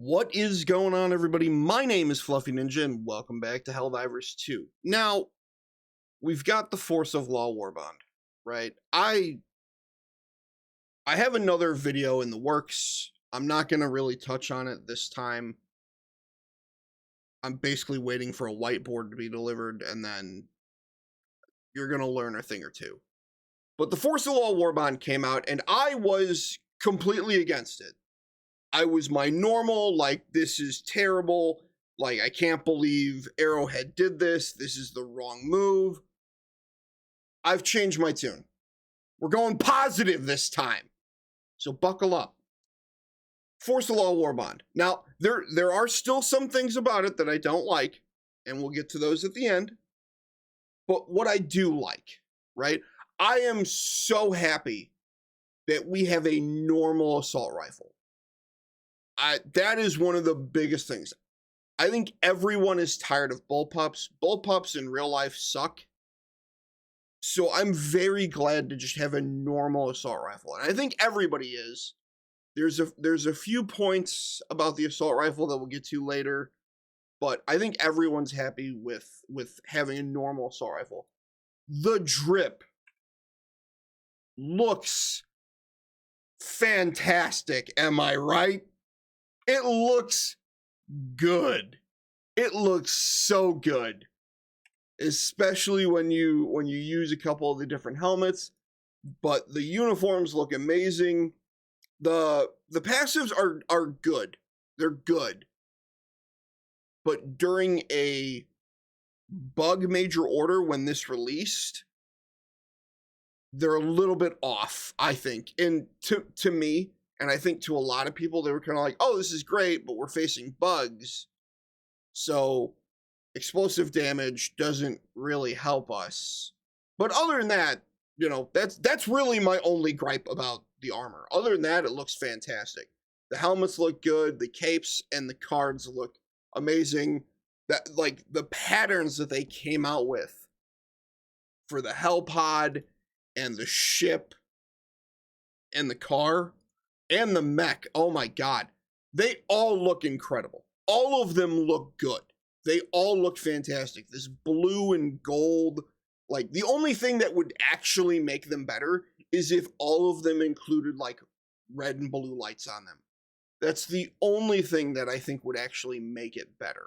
What is going on, everybody? My name is Fluffy Ninja, and welcome back to Helldivers 2. Now, we've got the Force of Law Warbond, right? I have another video in the works. I'm not going to really touch on it this time. I'm basically waiting for a whiteboard to be delivered, and then you're going to learn a thing or two. But the Force of Law Warbond came out, and I was completely against it. I was my normal, like, this is terrible, like, I can't believe Arrowhead did this, this is the wrong move. I've changed my tune. We're going positive this time. So buckle up. Force of Law Warbond. Now, there are still some things about it that I don't like, and we'll get to those at the end. But what I do like, right? I am so happy that we have a normal assault rifle. That is one of the biggest things. I think everyone is tired of bullpups. Bullpups in real life suck. So I'm very glad to just have a normal assault rifle. And I think everybody is. There's a few points about the assault rifle that we'll get to later. But I think everyone's happy with having a normal assault rifle. The drip looks fantastic, am I right? It looks good. It looks so good. Especially when you use a couple of the different helmets. But the uniforms look amazing. The passives are good. They're good. But during a bug major order when this released, they're a little bit off, I think. And to me, and I think to a lot of people, they were kind of like, oh, this is great, but we're facing bugs. So explosive damage doesn't really help us. But other than that, you know, that's really my only gripe about the armor. Other than that, it looks fantastic. The helmets look good. The capes and the cards look amazing. That, like, the patterns that they came out with for the hell pod and the ship and the car and the mech, oh my god, they all look incredible. All of them look good. They all look fantastic. This blue and gold, like, the only thing that would actually make them better is if all of them included, like, red and blue lights on them. That's the only thing that I think would actually make it better.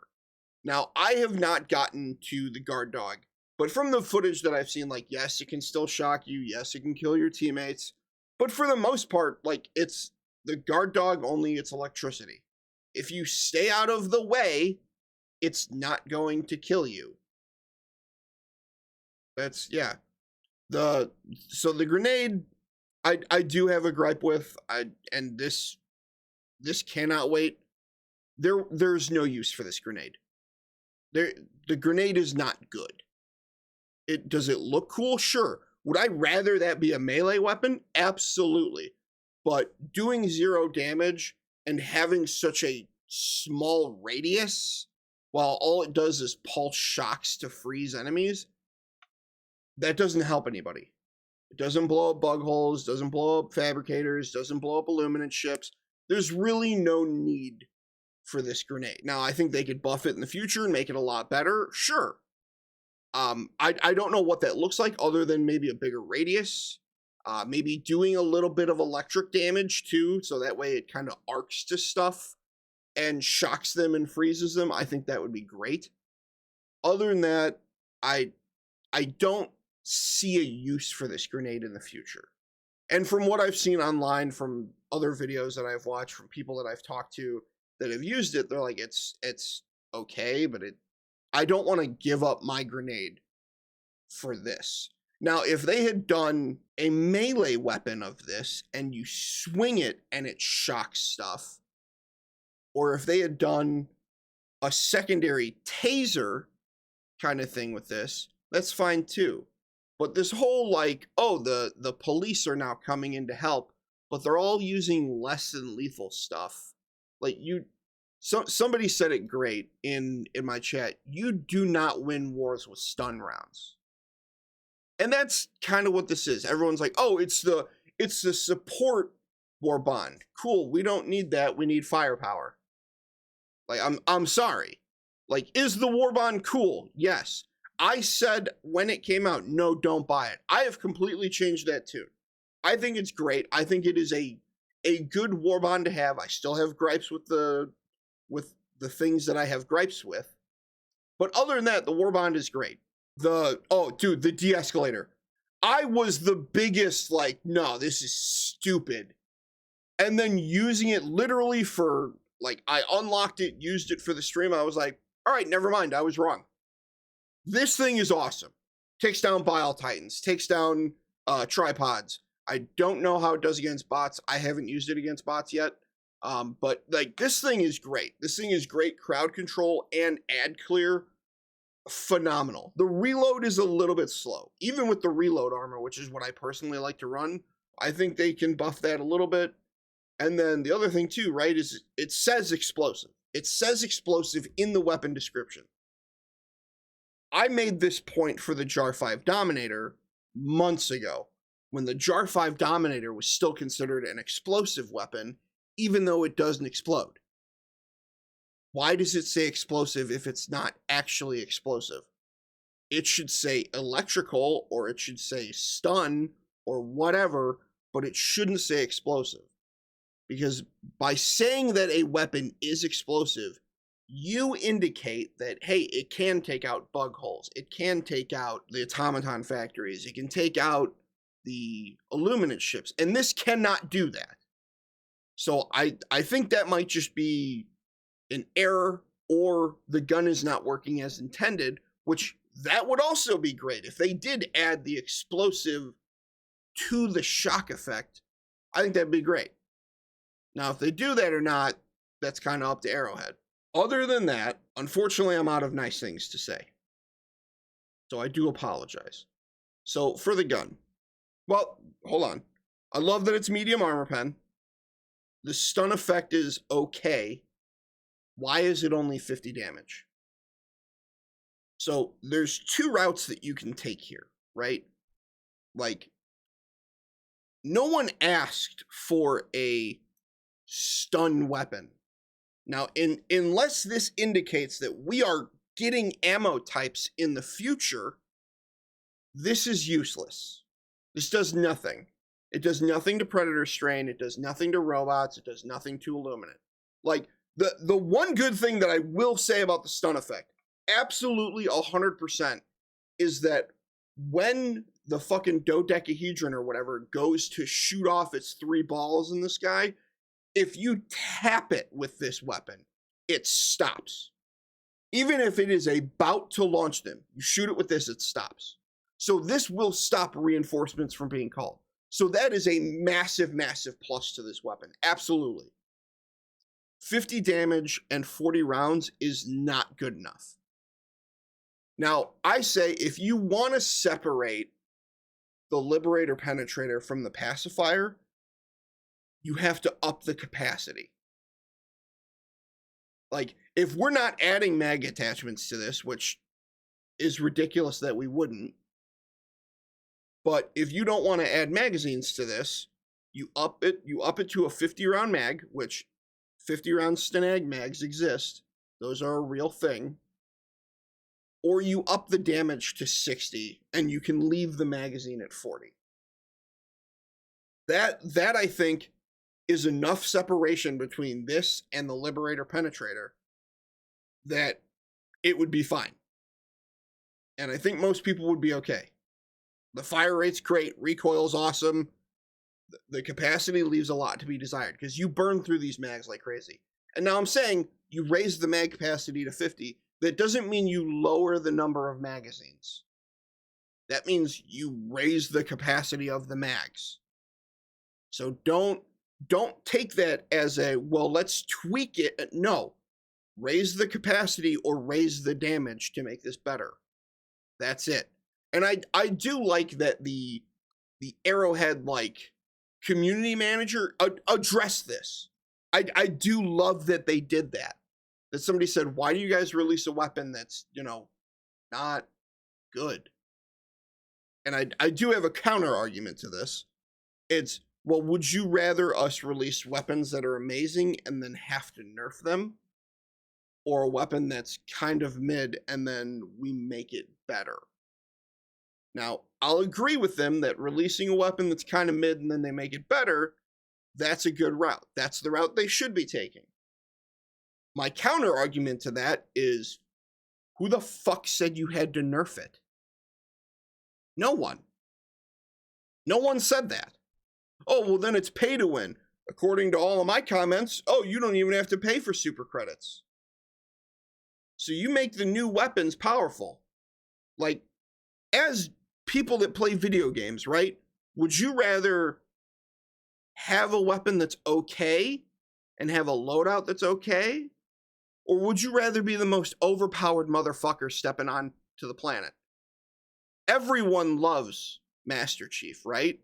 Now, I have not gotten to the guard dog, but from the footage that I've seen, like, yes, it can still shock you. Yes, it can kill your teammates. But for the most part, like, it's the guard dog only, it's electricity. If you stay out of the way, it's not going to kill you. That's, yeah. So the grenade, I do have a gripe with, and this cannot wait. There's no use for this grenade. The grenade is not good. Does it look cool? Sure. Would I rather that be a melee weapon? Absolutely. But doing 0 damage and having such a small radius, while all it does is pulse shocks to freeze enemies, that doesn't help anybody. It doesn't blow up bug holes, doesn't blow up fabricators, doesn't blow up illuminant ships. There's really no need for this grenade. Now, I think they could buff it in the future and make it a lot better. Sure. I don't know what that looks like other than maybe a bigger radius. Maybe doing a little bit of electric damage too, so that way it kind of arcs to stuff and shocks them and freezes them. I think that would be great. Other than that, I don't see a use for this grenade in the future. And from what I've seen online, from other videos that I've watched, from people that I've talked to that have used it, they're like, it's okay, but I don't want to give up my grenade for this. Now, if they had done a melee weapon of this and you swing it and it shocks stuff, or if they had done a secondary taser kind of thing with this, that's fine too. But this whole, like, oh, the police are now coming in to help, but they're all using less than lethal stuff. Like, somebody said it great in my chat. You do not win wars with stun rounds. And that's kind of what this is. Everyone's like, oh, it's the support Warbond. Cool, we don't need that. We need firepower. Like, I'm sorry. Like, is the Warbond cool? Yes. I said when it came out, no, don't buy it. I have completely changed that tune. I think it's great. I think it is a good Warbond to have. I still have gripes with the things that I have gripes with. But other than that, the Warbond is great. The De-escalator. I was the biggest, like, no, this is stupid. And then using it literally for, like, I unlocked it, used it for the stream. I was like, all right, never mind, I was wrong. This thing is awesome. Takes down Bile Titans, takes down tripods. I don't know how it does against bots. I haven't used it against bots yet. But like, this thing is great. This thing is great crowd control and ad clear. Phenomenal. The reload is a little bit slow. Even with the reload armor, which is what I personally like to run, I think they can buff that a little bit. And then the other thing too, right, is it says explosive. It says explosive in the weapon description. I made this point for the Jar 5 Dominator months ago, when the Jar 5 Dominator was still considered an explosive weapon, even though it doesn't explode. Why does it say explosive if it's not actually explosive? It should say electrical, or it should say stun, or whatever, but it shouldn't say explosive. Because by saying that a weapon is explosive, you indicate that, hey, it can take out bug holes. It can take out the automaton factories. It can take out the illuminant ships. And this cannot do that. So I think that might just be an error, or the gun is not working as intended, which that would also be great. If they did add the explosive to the shock effect, I think that'd be great. Now, if they do that or not, that's kind of up to Arrowhead. Other than that, unfortunately, I'm out of nice things to say. So I do apologize. So for the gun, well, hold on. I love that it's medium armor pen. The stun effect is okay. Why is it only 50 damage? So there's two routes that you can take here, right? Like, no one asked for a stun weapon. Now, unless this indicates that we are getting ammo types in the future, this is useless. This does nothing. It does nothing to Predator Strain. It does nothing to robots. It does nothing to Illuminate. Like, the one good thing that I will say about the stun effect, absolutely 100%, is that when the fucking dodecahedron or whatever goes to shoot off its 3 balls in the sky, if you tap it with this weapon, it stops. Even if it is about to launch them, you shoot it with this, it stops. So this will stop reinforcements from being called. So that is a massive, massive plus to this weapon. Absolutely. 50 damage and 40 rounds is not good enough. Now, I say if you want to separate the Liberator Penetrator from the Pacifier, you have to up the capacity. Like, if we're not adding mag attachments to this, which is ridiculous that we wouldn't, but if you don't want to add magazines to this, you up it to a 50 round mag, which 50 round Stenag mags exist. Those are a real thing. Or you up the damage to 60 and you can leave the magazine at 40. That I think is enough separation between this and the Liberator Penetrator that it would be fine. And I think most people would be okay. The fire rate's great, recoil's awesome. The capacity leaves a lot to be desired because you burn through these mags like crazy. And now I'm saying you raise the mag capacity to 50. That doesn't mean you lower the number of magazines. That means you raise the capacity of the mags. So don't take that as a, well, let's tweak it. No, raise the capacity or raise the damage to make this better. That's it. And I do like that the Arrowhead, like, community manager addressed this. I do love that they did that. That somebody said, why do you guys release a weapon that's, not good? And I do have a counter argument to this. It's, well, would you rather us release weapons that are amazing and then have to nerf them? or a weapon that's kind of mid, and then we make it better. Now, I'll agree with them that releasing a weapon that's kind of mid and then they make it better, that's a good route. That's the route they should be taking. My counter argument to that is, who the fuck said you had to nerf it? No one. No one said that. Oh, well, then it's pay to win. According to all of my comments, oh, you don't even have to pay for super credits. So you make the new weapons powerful. Like, as people that play video games, right? Would you rather have a weapon that's okay and have a loadout that's okay? Or would you rather be the most overpowered motherfucker stepping on to the planet? Everyone loves Master Chief, right?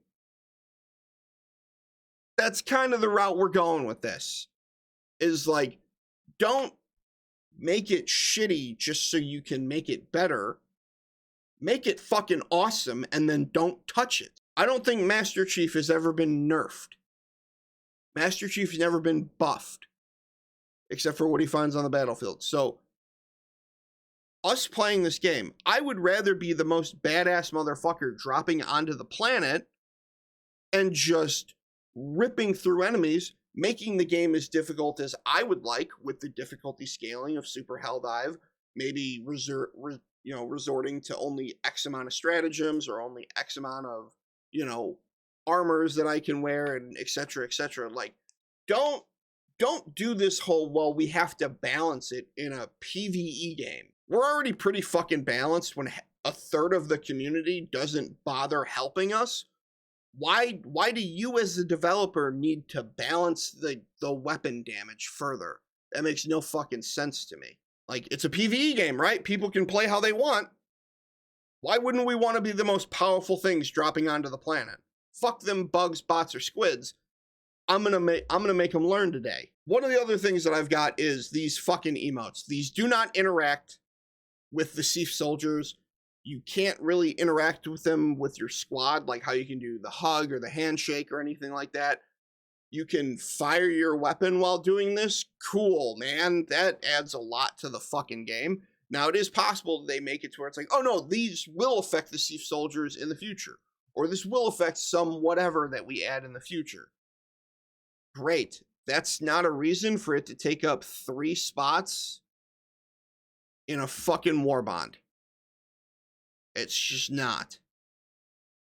That's kind of the route we're going with this. Is like, don't make it shitty just so you can make it better. Make it fucking awesome and then don't touch it. I don't think Master Chief has ever been nerfed. Master Chief has never been buffed. Except for what he finds on the battlefield. So, us playing this game, I would rather be the most badass motherfucker dropping onto the planet and just ripping through enemies, making the game as difficult as I would like with the difficulty scaling of Super Helldive, maybe resorting to only X amount of stratagems or only X amount of, armors that I can wear and etc. etc. Like, don't do this whole, well, we have to balance it in a PvE game. We're already pretty fucking balanced when a third of the community doesn't bother helping us. Why do you as the developer need to balance the weapon damage further? That makes no fucking sense to me. Like, it's a PvE game, right? People can play how they want. Why wouldn't we want to be the most powerful things dropping onto the planet? Fuck them bugs, bots, or squids. I'm gonna make them learn today. One of the other things that I've got is these fucking emotes. These do not interact with the Thief soldiers. You can't really interact with them with your squad, like how you can do the hug or the handshake or anything like that. You can fire your weapon while doing this. Cool, man. That adds a lot to the fucking game. Now, it is possible they make it to where it's like, oh no, these will affect the Thief soldiers in the future. Or this will affect some whatever that we add in the future. Great. That's not a reason for it to take up 3 spots in a fucking Warbond. It's just not.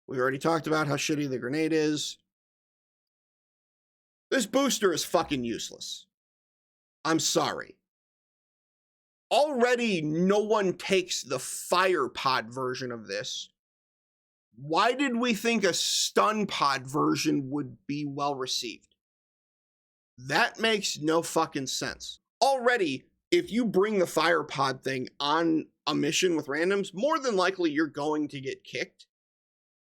We already talked about how shitty the grenade is. This booster is fucking useless. I'm sorry. Already no one takes the fire pod version of this. Why did we think a stun pod version would be well received? That makes no fucking sense. Already, if you bring the fire pod thing on a mission with randoms, more than likely you're going to get kicked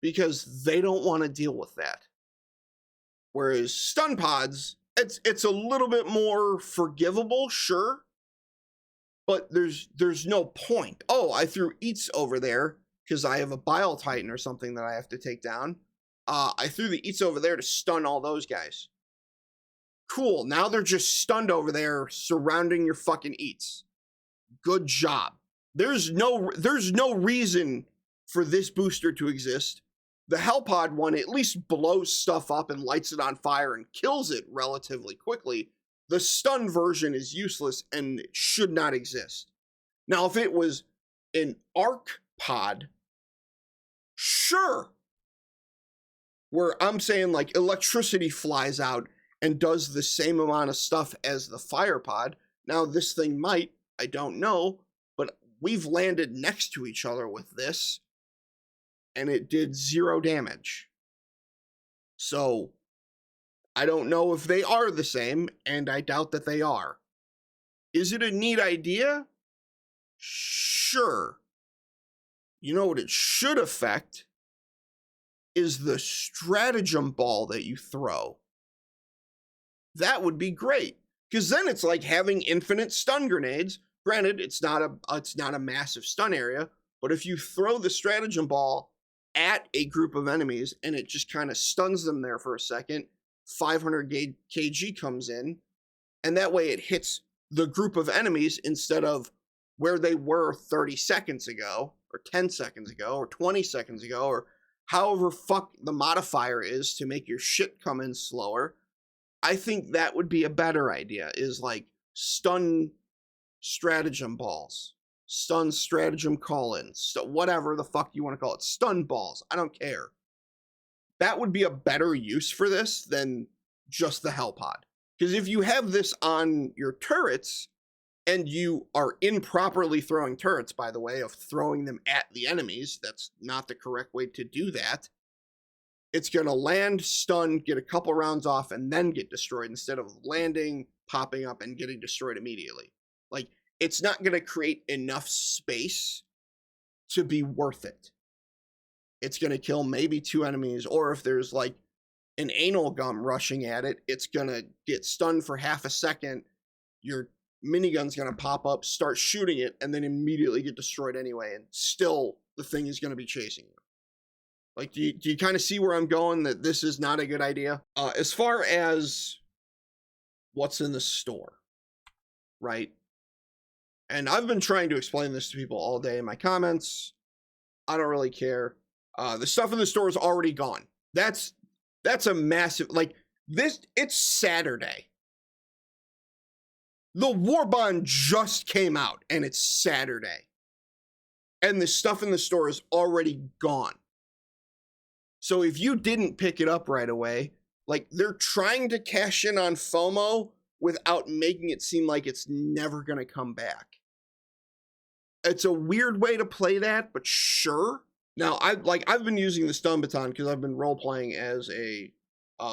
because they don't want to deal with that. Whereas stun pods, it's a little bit more forgivable, sure, but there's no point. Oh, I threw eats over there because I have a Bile Titan or something that I have to take down. I threw the eats over there to stun all those guys. Cool, now they're just stunned over there surrounding your fucking eats. Good job. There's no reason for this booster to exist. The Hellpod one at least blows stuff up and lights it on fire and kills it relatively quickly. The stun version is useless and it should not exist. Now, if it was an arc pod, sure. Where I'm saying like electricity flies out and does the same amount of stuff as the fire pod. Now, this thing might, I don't know, but we've landed next to each other with this, and it did 0 damage. So, I don't know if they are the same, and I doubt that they are. Is it a neat idea? Sure. You know what it should affect? Is the stratagem ball that you throw. That would be great, because then it's like having infinite stun grenades. Granted, it's not a massive stun area, but if you throw the stratagem ball at a group of enemies and it just kind of stuns them there for a second, 500 kg comes in, and that way it hits the group of enemies instead of where they were 30 seconds ago, or 10 seconds ago, or 20 seconds ago, or however fuck the modifier is to make your shit come in slower. I think that would be a better idea, is like stun stratagem balls, stun stratagem call-ins, whatever the fuck you want to call it, stun balls, I don't care. That would be a better use for this than just the Hell Pod. Because if you have this on your turrets, and you are improperly throwing turrets, by the way, of throwing them at the enemies, that's not the correct way to do that. It's going to land, stun, get a couple rounds off, and then get destroyed instead of landing, popping up, and getting destroyed immediately. Like, it's not going to create enough space to be worth it. It's going to kill maybe 2 enemies, or if there's like an anal gum rushing at it, it's going to get stunned for half a second. Your minigun's going to pop up, start shooting it, and then immediately get destroyed anyway, and still the thing is going to be chasing you. Like, do you kind of see where I'm going, that this is not a good idea? As far as what's in the store, right? And I've been trying to explain this to people all day in my comments. I don't really care. The stuff in the store is already gone. That's a massive, like, this, it's Saturday. The Warbond just came out, and it's Saturday. And the stuff in the store is already gone. So if you didn't pick it up right away, like, they're trying to cash in on FOMO without making it seem like it's never going to come back. It's a weird way to play that, but sure. Now, I've been using the stun baton because I've been role-playing as a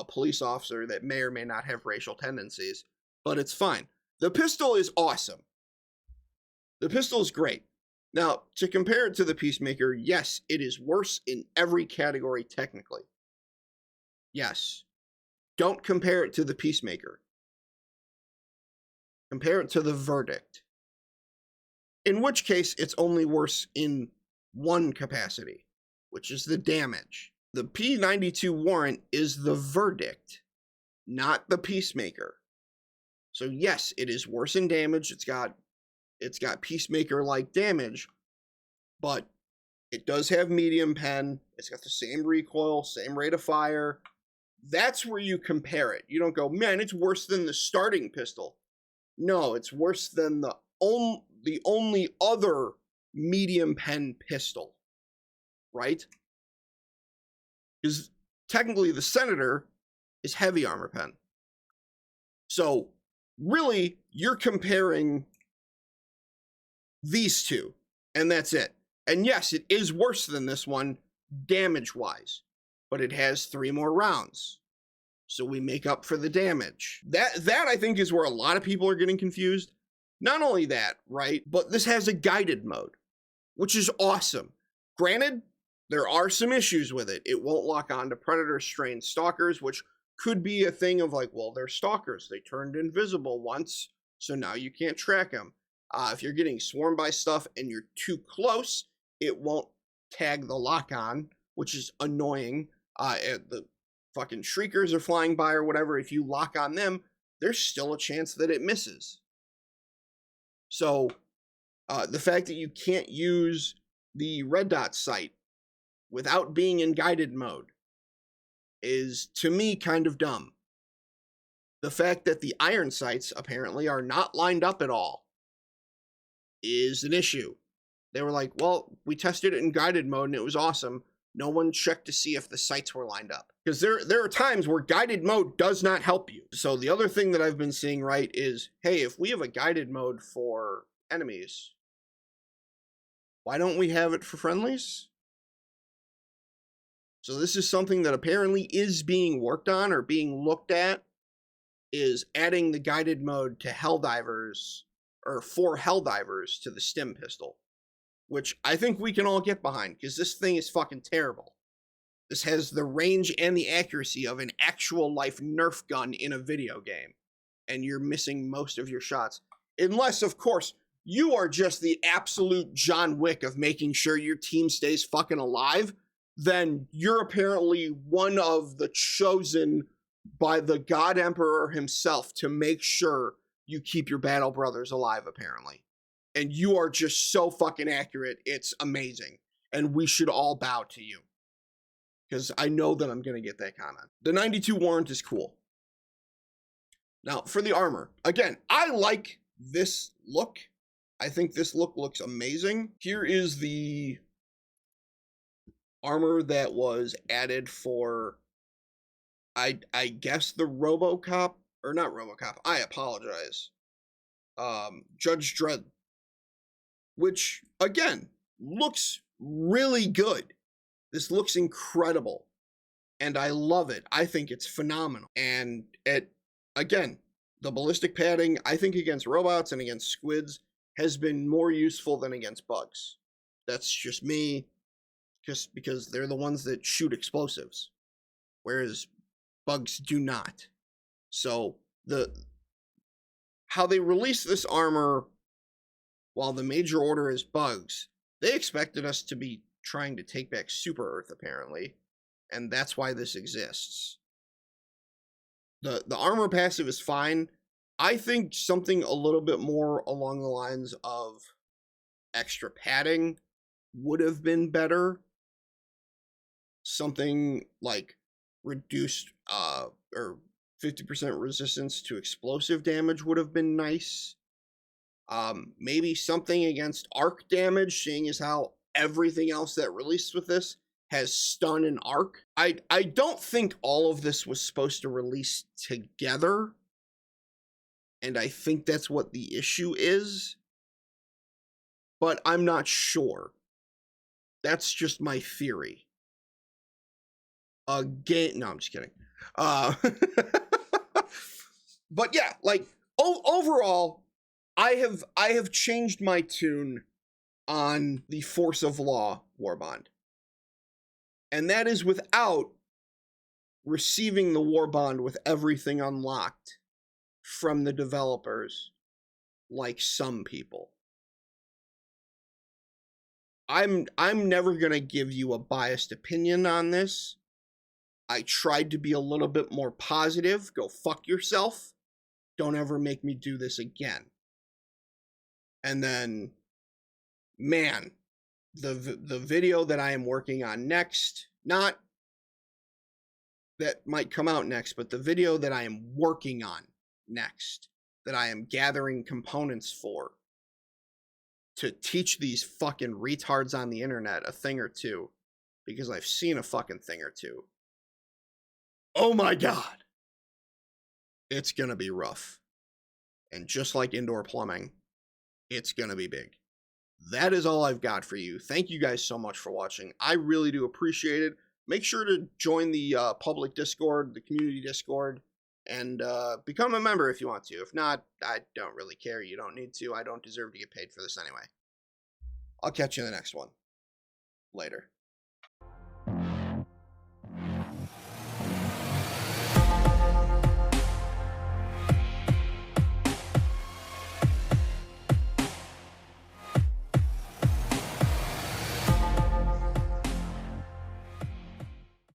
police officer that may or may not have racial tendencies, but it's fine. The pistol is awesome. The pistol is great. Now, to compare it to the Peacemaker, yes, it is worse in every category technically. Yes. Don't compare it to the Peacemaker. Compare it to the Verdict. In which case, it's only worse in one capacity, which is the damage. The P92 Warrant is the Verdict, not the Peacemaker. So yes, it is worse in damage. It's got Peacemaker-like damage, but it does have medium pen. It's got the same recoil, same rate of fire. That's where you compare it. You don't go, man, it's worse than the starting pistol. No, it's worse than the only other medium pen pistol, right? Because technically the Senator is heavy armor pen. So really, you're comparing these two, and that's it. And yes, it is worse than this one damage-wise, but it has 3 more rounds. So we make up for the damage. That I think is where a lot of people are getting confused. Not only that, right, but this has a guided mode, which is awesome. Granted, there are some issues with it. It won't lock on to Predator strain stalkers, which could be a thing of like, well, they're stalkers. They turned invisible once, so now you can't track them. If you're getting swarmed by stuff and you're too close, it won't tag the lock on, which is annoying. The fucking shriekers are flying by or whatever. If you lock on them, there's still a chance that it misses. So the fact that you can't use the red dot sight without being in guided mode is, to me, kind of dumb. The fact that the iron sights apparently are not lined up at all is an issue. They were like, well, we tested it in guided mode and it was awesome. No one checked to see if the sights were lined up. Because there are times where guided mode does not help you. So the other thing that I've been seeing, right, is, hey, if we have a guided mode for enemies, why don't we have it for friendlies? So this is something that apparently is being worked on or being looked at, is adding the guided mode to Helldivers, or for Helldivers to the stim pistol, which I think we can all get behind, because this thing is fucking terrible. This has the range and the accuracy of an actual life Nerf gun in a video game, and you're missing most of your shots. Unless, of course, you are just the absolute John Wick of making sure your team stays fucking alive, then you're apparently one of the chosen by the God Emperor himself to make sure you keep your battle brothers alive, apparently. And you are just so fucking accurate. It's amazing. And we should all bow to you. Because I know that I'm going to get that comment. The 92 Warrant is cool. Now, for the armor. Again, I like this look. I think this look looks amazing. Here is the armor that was added for, I guess, the RoboCop. Or not RoboCop. I apologize. Judge Dredd. Which, again, looks really good. This looks incredible. And I love it. I think it's phenomenal. And it, again, the ballistic padding, I think against robots and against squids, has been more useful than against bugs. That's just me, just because they're the ones that shoot explosives, whereas bugs do not. So how they release this armor while the major order is bugs, they expected us to be trying to take back Super Earth, apparently, and that's why this exists. The armor passive is fine. I think something a little bit more along the lines of extra padding would have been better. Something like reduced or 50% resistance to explosive damage would have been nice. Maybe something against arc damage, seeing as how everything else that released with this has stun and arc. I don't think all of this was supposed to release together, and I think that's what the issue is, but I'm not sure. That's just my theory. No, I'm just kidding. But yeah, like overall, I have changed my tune on the Force of Law Warbond. And that is without receiving the Warbond with everything unlocked from the developers, like some people. I'm never going to give you a biased opinion on this. I tried to be a little bit more positive. Go fuck yourself. Don't ever make me do this again. And then, man, the video that I am working on next, not that might come out next, but the video that I am working on next, that I am gathering components for, to teach these fucking retards on the internet a thing or two, because I've seen a fucking thing or two. Oh my god. It's gonna be rough. And just like indoor plumbing, it's gonna be big. That is all I've got for you. Thank you guys so much for watching. I really do appreciate it. Make sure to join the public Discord, the community Discord, and become a member if you want to. If not, I don't really care. You don't need to. I don't deserve to get paid for this anyway. I'll catch you in the next one. Later.